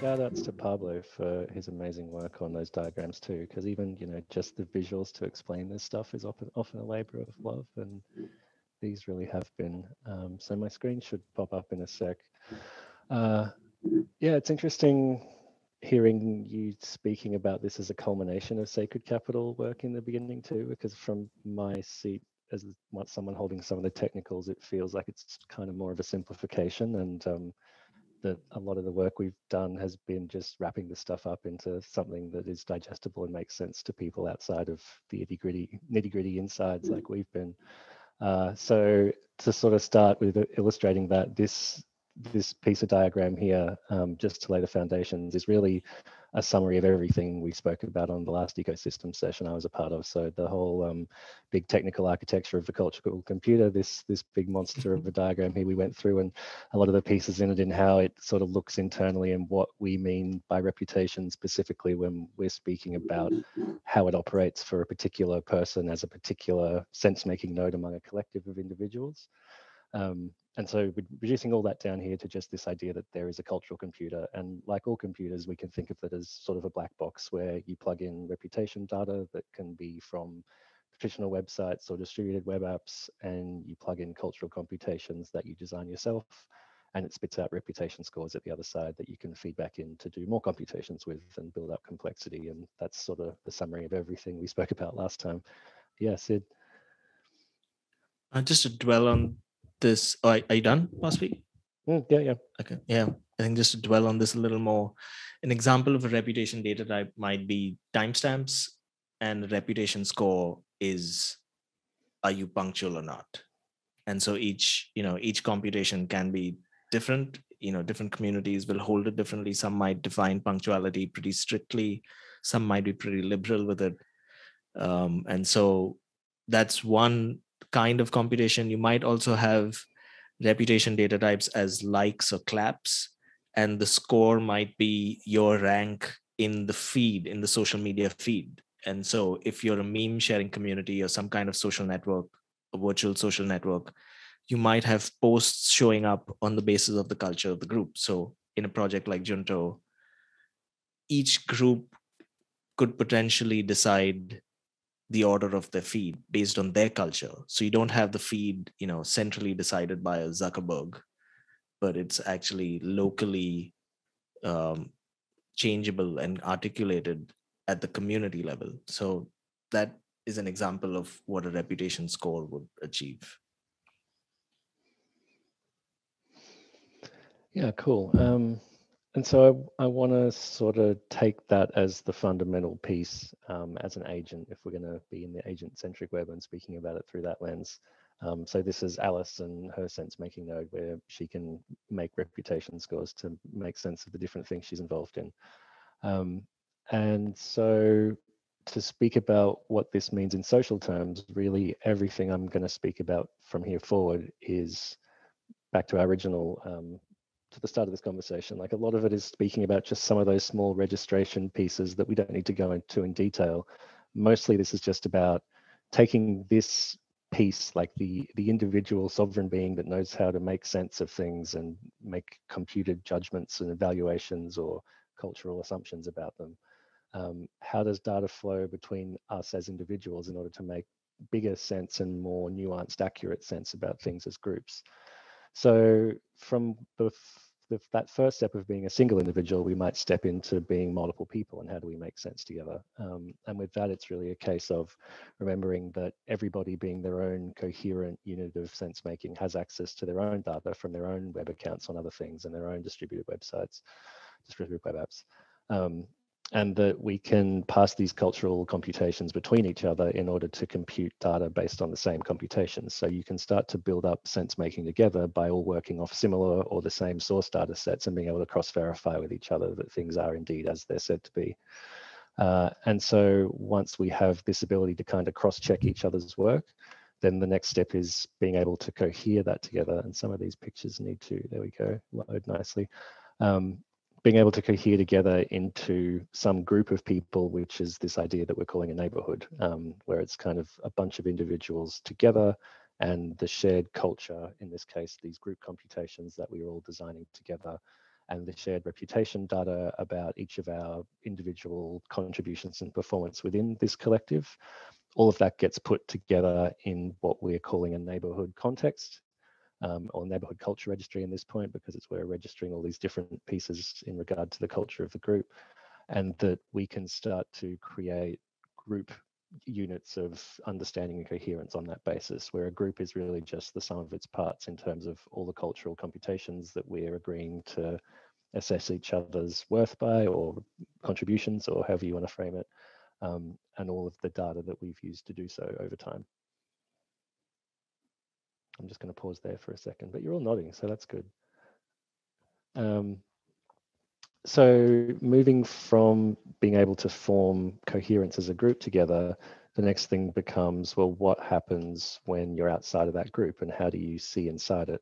shout outs to Pablo for his amazing work on those diagrams too, because even, you know, just the visuals to explain this stuff is often a labor of love, and these really have been. So my screen should pop up in a sec. Yeah, it's interesting hearing you speaking about this as a culmination of Sacred Capital work in the beginning too, because from my seat as someone holding some of the technicals, it feels like it's kind of more of a simplification, and that a lot of the work we've done has been just wrapping this stuff up into something that is digestible and makes sense to people outside of the nitty-gritty insides like we've been. So to sort of start with illustrating that, this piece of diagram here, just to lay the foundations, is really a summary of everything we spoke about on the last ecosystem session I was a part of. So the whole big technical architecture of the cultural computer, this big monster of a diagram here we went through, and a lot of the pieces in it and how it sort of looks internally and what we mean by reputation specifically when we're speaking about how it operates for a particular person as a particular sense-making node among a collective of individuals. And so we're reducing all that down here to just this idea that there is a cultural computer, and like all computers, we can think of it as sort of a black box where you plug in reputation data that can be from traditional websites or distributed web apps, and you plug in cultural computations that you design yourself, and it spits out reputation scores at the other side that you can feed back in to do more computations with and build up complexity. And that's sort of the summary of everything we spoke about last time. Yeah, Sid. Just to dwell on this, are you done, Waspi? Yeah. Okay, yeah. I think just to dwell on this a little more, an example of a reputation data type might be timestamps, and a reputation score is, are you punctual or not? And so each computation can be different. Different communities will hold it differently. Some might define punctuality pretty strictly. Some might be pretty liberal with it. And so that's one kind of computation. You might also have reputation data types as likes or claps, and the score might be your rank in the feed, in the social media feed. And so if you're a meme sharing community or some kind of social network, a virtual social network, you might have posts showing up on the basis of the culture of the group. So in a project like Junto, each group could potentially decide the order of their feed based on their culture. So you don't have the feed, centrally decided by a Zuckerberg, but it's actually locally changeable and articulated at the community level. So that is an example of what a reputation score would achieve. Yeah, cool. And so I want to sort of take that as the fundamental piece as an agent, if we're going to be in the agent-centric web and speaking about it through that lens. So this is Alice and her sense-making node, where she can make reputation scores to make sense of the different things she's involved in. And so to speak about what this means in social terms, really everything I'm going to speak about from here forward is back to our original to the start of this conversation. Like, a lot of it is speaking about just some of those small registration pieces that we don't need to go into in detail. Mostly this is just about taking this piece, like the individual sovereign being that knows how to make sense of things and make computed judgments and evaluations or cultural assumptions about them. How does data flow between us as individuals in order to make bigger sense and more nuanced, accurate sense about things as groups? So from that first step of being a single individual, we might step into being multiple people, and how do we make sense together? And with that, it's really a case of remembering that everybody, being their own coherent unit of sense making, has access to their own data from their own web accounts on other things and their own distributed websites, distributed web apps. And that we can pass these cultural computations between each other in order to compute data based on the same computations. So you can start to build up sense making together by all working off similar or the same source data sets and being able to cross-verify with each other that things are indeed as they're said to be. And so once we have this ability to kind of cross-check each other's work, then the next step is being able to cohere that together. And some of these pictures need to, there we go, load nicely. Being able to cohere together into some group of people, which is this idea that we're calling a neighborhood, where it's kind of a bunch of individuals together and the shared culture, in this case, these group computations that we're all designing together, and the shared reputation data about each of our individual contributions and performance within this collective. All of that gets put together in what we're calling a neighborhood context, or neighborhood culture registry in this point, because it's where we're registering all these different pieces in regard to the culture of the group, and that we can start to create group units of understanding and coherence on that basis, where a group is really just the sum of its parts in terms of all the cultural computations that we're agreeing to assess each other's worth by, or contributions, or however you want to frame it, and all of the data that we've used to do so over time. I'm just going to pause there for a second, but you're all nodding, so that's good. So moving from being able to form coherence as a group together, the next thing becomes, well, what happens when you're outside of that group, and how do you see inside it?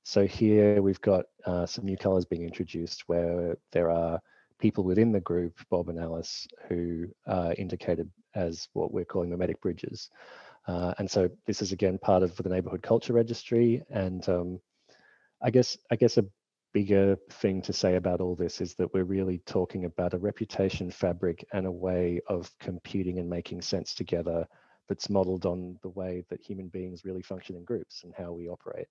So here we've got some new colors being introduced, where there are people within the group, Bob and Alice, who are indicated as what we're calling mimetic bridges. And so this is again part of the neighborhood culture registry. And I guess a bigger thing to say about all this is that we're really talking about a reputation fabric and a way of computing and making sense together that's modeled on the way that human beings really function in groups and how we operate.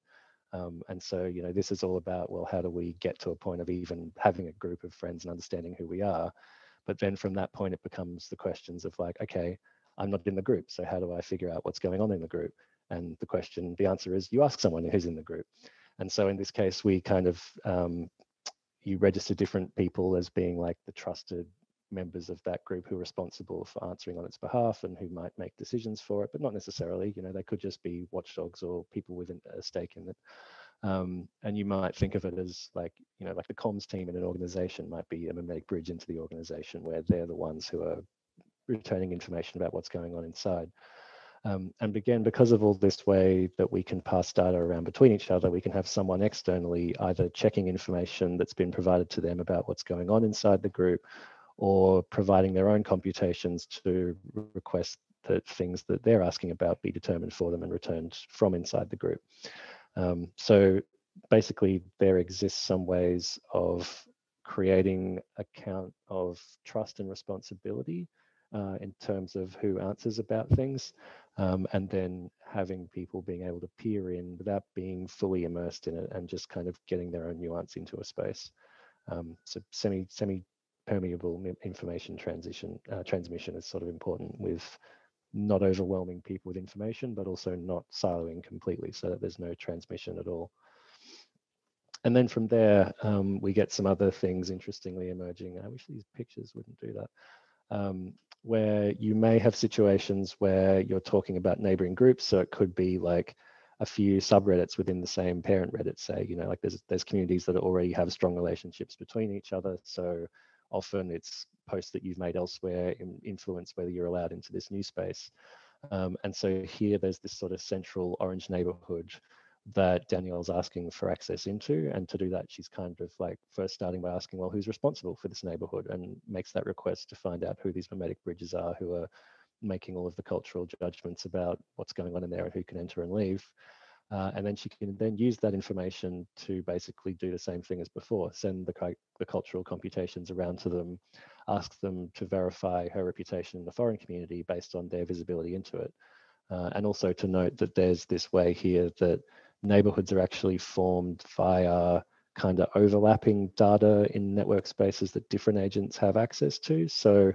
And so, you know, this is all about, well, how do we get to a point of even having a group of friends and understanding who we are? But then from that point, it becomes the questions of like, okay, I'm not in the group, so how do I figure out what's going on in the group? And the answer is you ask someone who's in the group. And so in this case, we kind of, you register different people as being like the trusted members of that group who are responsible for answering on its behalf and who might make decisions for it, but not necessarily, you know, they could just be watchdogs or people with a stake in it. And you might think of it as like, you know, like the comms team in an organization might be a mimetic bridge into the organization, where they're the ones who are returning information about what's going on inside. And again, because of all this way that we can pass data around between each other, we can have someone externally either checking information that's been provided to them about what's going on inside the group, or providing their own computations to request that things that they're asking about be determined for them and returned from inside the group. So basically, there exists some ways of creating a count of trust and responsibility in terms of who answers about things, and then having people being able to peer in without being fully immersed in it and just kind of getting their own nuance into a space. So semi-permeable information transmission is sort of important, with not overwhelming people with information, but also not siloing completely so that there's no transmission at all. And then from there, we get some other things interestingly emerging. I wish these pictures wouldn't do that. Where you may have situations where you're talking about neighboring groups. So it could be like a few subreddits within the same parent Reddit, say, you know, like there's communities that already have strong relationships between each other. So often it's posts that you've made elsewhere influence whether you're allowed into this new space. And so here there's this sort of central orange neighborhood that Danielle's asking for access into. And to do that, she's kind of like first starting by asking, well, who's responsible for this neighborhood, and makes that request to find out who these mimetic bridges are who are making all of the cultural judgments about what's going on in there and who can enter and leave. And then she can then use that information to basically do the same thing as before, send the cultural computations around to them, ask them to verify her reputation in the foreign community based on their visibility into it. And also to note that there's this way here that neighborhoods are actually formed via kind of overlapping data in network spaces that different agents have access to. So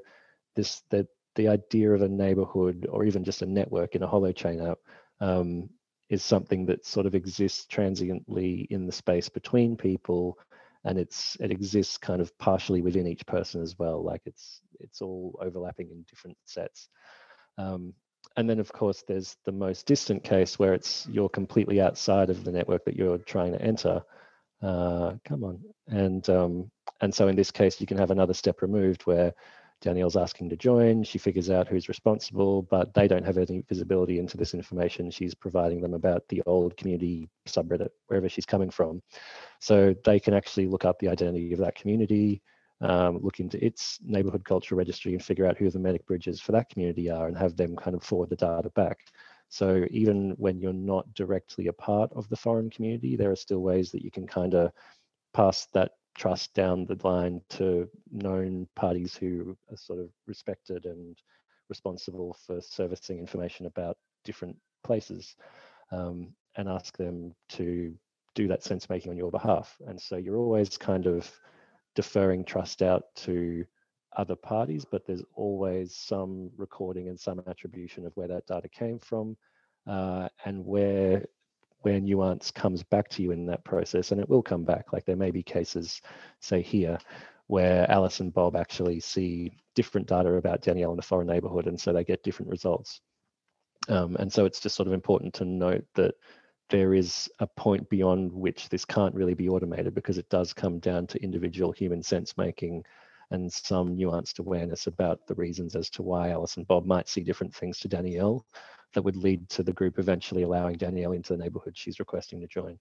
the idea of a neighborhood, or even just a network in a holochain app, is something that sort of exists transiently in the space between people, and it exists kind of partially within each person as well. Like it's all overlapping in different sets. And then, of course, there's the most distant case where you're completely outside of the network that you're trying to enter. Come on. And so in this case, you can have another step removed where Danielle's asking to join. She figures out who's responsible, but they don't have any visibility into this information. She's providing them about the old community subreddit, wherever she's coming from. So they can actually look up the identity of that community, look into its neighborhood culture registry and figure out who the mimetic bridges for that community are, and have them kind of forward the data back. So even when you're not directly a part of the foreign community, there are still ways that you can kind of pass that trust down the line to known parties who are sort of respected and responsible for servicing information about different places, and ask them to do that sense making on your behalf. And so you're always kind of deferring trust out to other parties, but there's always some recording and some attribution of where that data came from, and where nuance comes back to you in that process. And it will come back. Like there may be cases, say here, where Alice and Bob actually see different data about Danielle in a foreign neighborhood, and so they get different results. And so it's just sort of important to note that there is a point beyond which this can't really be automated, because it does come down to individual human sense making and some nuanced awareness about the reasons as to why Alice and Bob might see different things to Danielle that would lead to the group eventually allowing Danielle into the neighborhood she's requesting to join.